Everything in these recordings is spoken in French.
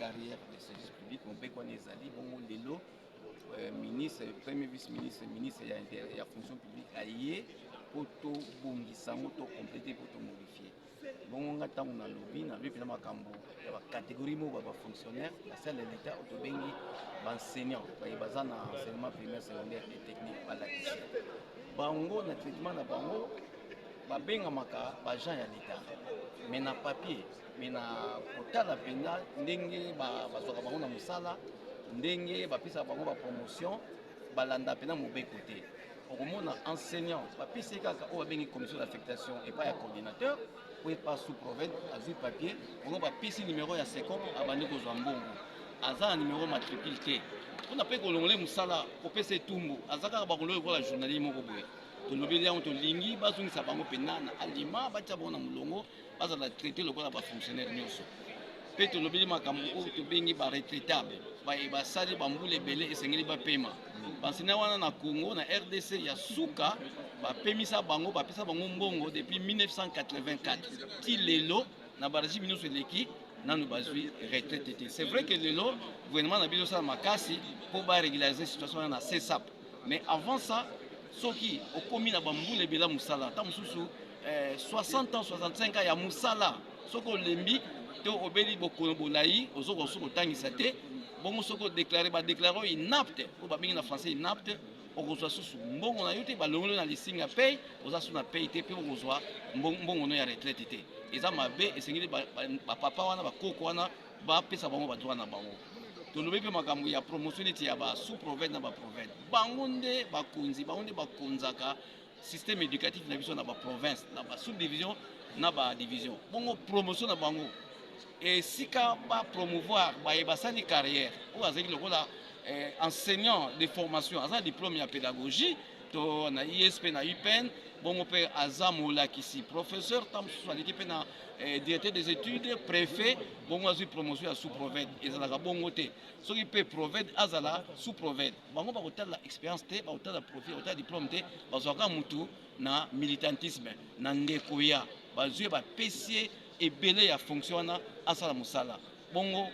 carrière de service public, mon père Ezali, bon lelo, ministre, premier vice-ministre, ministre de la fonction publique, aïe, pour tout bongisa, pour tout compléter, pour tout modifier. Bon, on a tant on a lobby, on a vu que la catégorie de fonctionnaires, la salle de l'État, on a bien enseignants, il y a un enseignement primaire, secondaire et technique, pas la question. Bango, le traitement de bango, babengamaka bagent ya l'État mais na papier mais na kotala pena ndenge bazwaka bango na mosala ndenge bapesaka bango bapromotion balanda pena mobeko te okomona enseignant bapesi kaka oyo babengi commission d'affectation epai ya coordinateur po epa sous province azwi papier bango bapesi numéro ya secop abandi kozwa mbongo aza na numéro matricule te mpona mpe kolongole mosala kopesa etumbu aza kaka bakoloi kola journalier moko boye tolobeli yango tolingi bazongisa bango mpena na alima batia bango na molongo bazala traité lokola bafonctionnaire nyonso mpe tolobeli makambo oyo tobengi baretraitable basali bambula ebele esengeli bapema bansenya wana na Congo na RDC ya suka bapemisa bango bapesa bango mbongo depuis 1984 ti lelo na barégime nyonso eleki nanu bazwi retraite te. C'est vrai que lelo gouvernement na biso osala makasi mpo barégulariser situation wana na CESAP mais avant ça soki okomi na bambula ebela mosala ata mosusu 60 ans 65 ans ya mosala soki olembi to obeli bokono bolai ozokoka soki otangisa te bongo soki odéclare badéclare oyo inapte oyo babengi na français inapte okozwa susu mbongo na yo te balongoli na lisinga pay oza susu na pay te mpe okozwa mbongo no ya retraite te eza mabe esengeli bapapa wana bakoko wana bapesa bango badroit na bango tolobi mpe makambo ya promotion neti ya basous province na baprovince bango nde bakonzi bango nde bakonzaka système éducatif na biso na baprovince na basous division na badivision bongo promotion na bango esika bapromouvoir basali carrière oyo azalaki lokola enseignant de formation aza diplôme ya pédagogie to na ISP na UPN bongo mpe aza molakisi professeur ta mosusu aleki mpe na directeur des études préfet bongo azwi promotion ya sous province ezalaka bongo te soki mpe province azala sous province bango bakotala expérience te bakotala profil bakotala diplôme te bazwaka mutu na militantisme na ndeko ya bazwi bapesi ebele ya fonction wana asala mosala bongo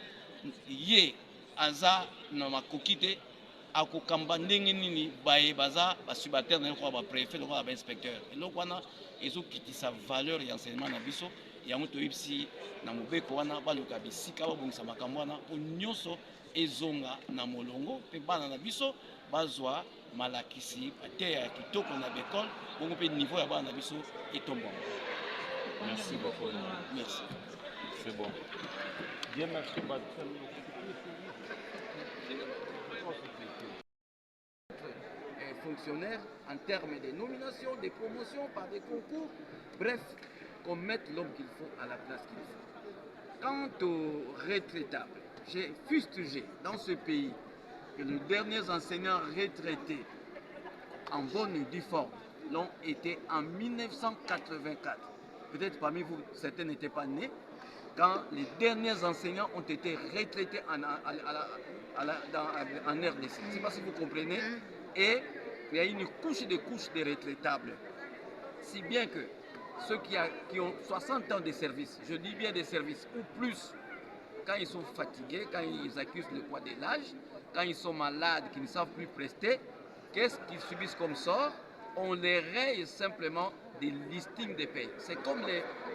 ye aza na makoki te akokamba ndenge nini baye baza basubalterne na lokola bapréfet lokola bainspecteur eloko wana ezokitisa valeur ya enseignement na biso yango toyebisi na mobeko wana baluka bisika babongisa makambo wana mpo nyonso ezonga na molongo mpe bana na biso bazwa malakisi bateya ya kitoko na bekole bongo mpe niveau ya bana na biso etombama. Merci beaucoup. Merci. C'est bon. Bien, merci. Fonctionnaires en termes de nomination, de promotion par des concours, bref, qu'on mette l'homme qu'il faut à la place qu'il faut. Quant aux retraitables, j'ai fustigé dans ce pays que les derniers enseignants retraités en bonne et due forme l'ont été en 1984. Peut-être parmi vous, certains n'étaient pas nés, quand les derniers enseignants ont été retraités en RDC. Je ne sais pas si vous comprenez. Et il y a une couche de retraitables. Si bien que ceux qui ont 60 ans de service, je dis bien des services ou plus, quand ils sont fatigués, quand ils accusent le poids de l'âge, quand ils sont malades, qui ne savent plus prester, qu'est-ce qu'ils subissent comme sort? On les raye simplement des listings de paie. C'est comme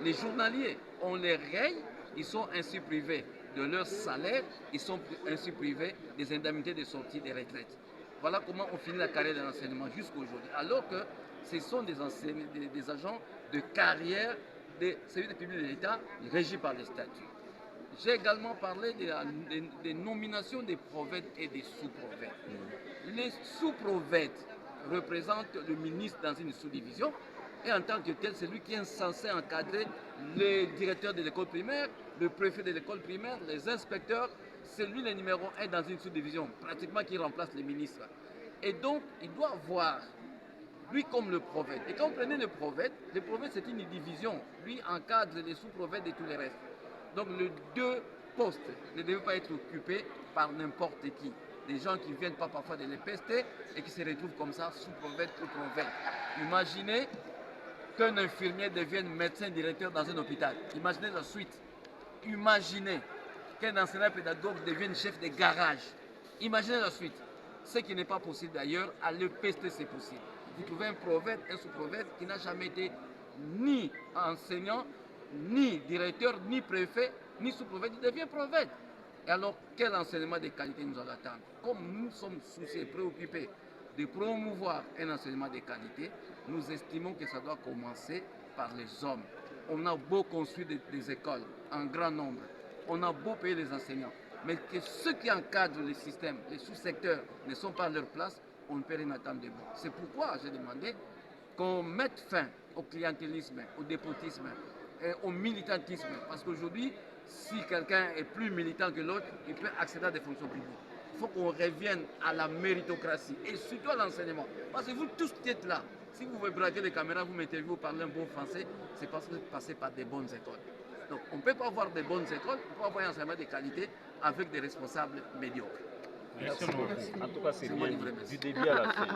les journaliers. On les raye, ils sont ainsi privés de leur salaire, ils sont ainsi privés des indemnités de sortie des retraites. Voilà comment on finit la carrière de l'enseignement jusqu'à aujourd'hui. Alors que ce sont des agents de carrière des services publics de l'État régis par les statuts. J'ai également parlé des nominations des provinces et des sous-provinces. Les sous-provinces représentent le ministre dans une sous-division et en tant que tel, c'est lui qui est censé encadrer les directeurs de l'école primaire, le préfet de l'école primaire, les inspecteurs. C'est lui le numéro 1 dans une sous-division, pratiquement qui remplace les ministres. Et donc, il doit voir, lui comme le prophète. Et quand vous prenez le prophète c'est une division. Lui encadre les sous-prophètes et tous les restes. Donc les deux postes ne devaient pas être occupés par n'importe qui. Des gens qui ne viennent pas parfois de l'EPST et qui se retrouvent comme ça sous-prophète ou prophète. Imaginez qu'un infirmier devienne médecin directeur dans un hôpital. Imaginez la suite. Imaginez. qu'un enseignant pédagogue devienne chef de garage. Imaginez la suite. Ce qui n'est pas possible d'ailleurs, à l'EPST c'est possible. Vous trouvez un prophète, un sous-prophète qui n'a jamais été ni enseignant, ni directeur, ni préfet, ni sous-prophète, il devient prophète. Et alors, quel enseignement de qualité nous allons attendre? Comme nous sommes souciés, préoccupés de promouvoir un enseignement de qualité, nous estimons que ça doit commencer par les hommes. On a beau construire des écoles en grand nombre, on a beau payer les enseignants, mais que ceux qui encadrent le système, les sous-secteurs, ne sont pas à leur place, on ne peut rien attendre de bon. C'est pourquoi j'ai demandé qu'on mette fin au clientélisme, au dépotisme, au militantisme. Parce qu'aujourd'hui, si quelqu'un est plus militant que l'autre, il peut accéder à des fonctions publiques. Il faut qu'on revienne à la méritocratie et surtout à l'enseignement. Parce que vous tous qui êtes là, si vous voulez braquer les caméras, vous mettez vous parlez un bon français, c'est parce que vous passez par des bonnes écoles. Donc on ne peut pas avoir des bonnes écoles, on peut avoir un enseignement de qualité avec des responsables médiocres. Merci beaucoup. En tout cas, c'est bien du début à la fin.